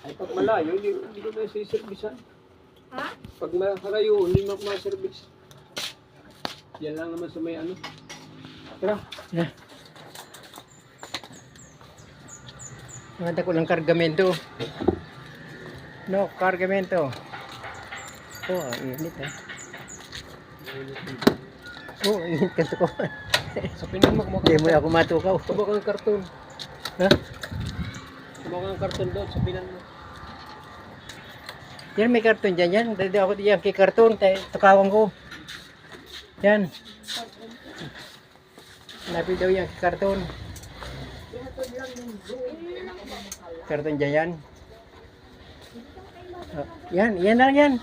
Ay, pag malayo, hindi ko na siservisan. Ha? Pag makarayo, hindi mo ma-service. Yan lang naman sa may ano. Tara. Yeah. Maganda ko ng kargamento. No, kargamento. Oh, ang init eh. Oh, ang init ka ko. Sa pinan mo, Hindi mo ako matukaw. subok ang karton. Ha? Subok ang karton doon, sa pinan mo. Yan, may karton dyan yan. Dali ako diyan kay karton. Tukawan ko. Yan. Lapit daw yan kay karton. Karton dyan yan. Oh, yan lang yan.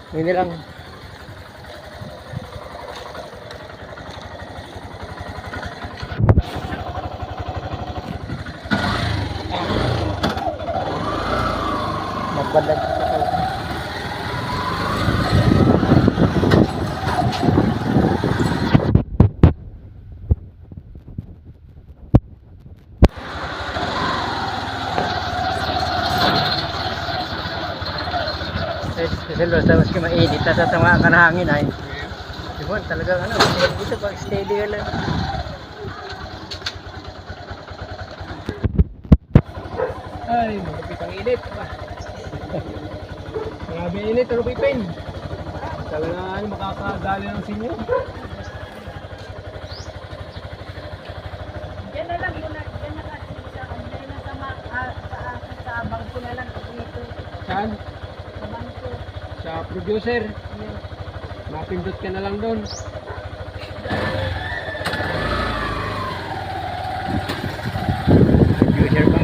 Ini lang. Magbalag ito. Kasi tapos ka mainit, tatama ka ng hangin ay. Diba, talagang ano, dito pag steady ka lang. Ay, malapit ang init. Grabe init, ano pipin? Talaga makakadali ng sinyo. Yan na lang muna. Yan na kasi sa online na sa bangko na lang dito. Saan? Sa bangko. Sa producer. Mapindot ka na lang doon. User pa.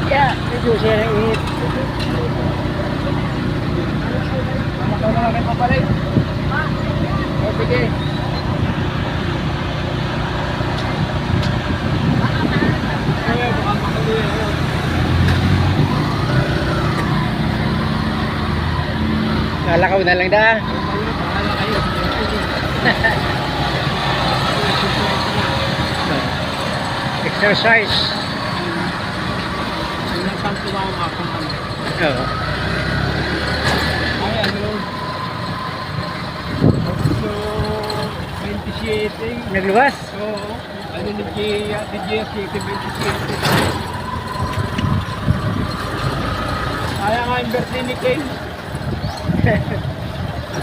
Yeah, medyo siya ng init. Ikaw na lang kayo papalit. O, sige. Ay, baka makaluya yun. Kalakaw na lang da. Bahala kayo. Exercise. Saan tumama ako kami? Oo. Ay, ano? So, 27. Nagluwas? Oo. Ano ni Gia? Si Gia, 27. Kaya nga yung birthday ni Kay.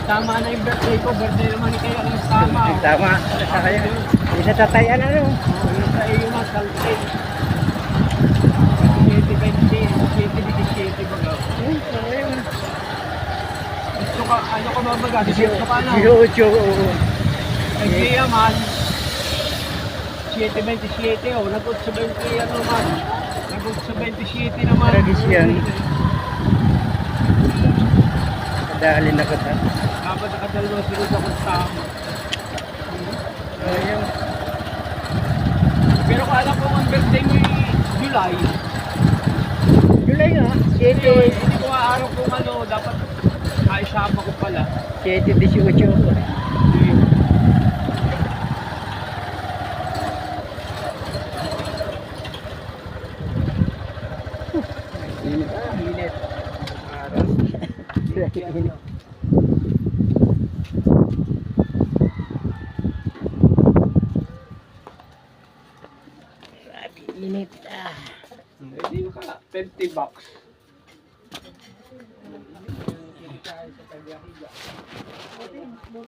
Tama na yung birthday ko. Birthday naman ni Kay ang tama. Tama. Sa kaya. Hindi sa tatayan ano. Oo, yung sa iyo nga, salted. 7 baga. Gusto ka, ano ka babaga? 18 ka na. 18, oo. Ay, Gia man. 27 oh. Nag-ut sa 20 ano naman. Nag-ut sa 27 naman. Tradisyon. Dahil na ko ta. Dapat nakadalawa sunod ako sa tama. Ayun. Pero kung alam ko ang birthday mo July. July nga. Hindi ko araw kung ano. Dapat aisama ko pala. 7-18 ako. Init. Init. Init. Grabe, init. Hindi naka 20 bucks.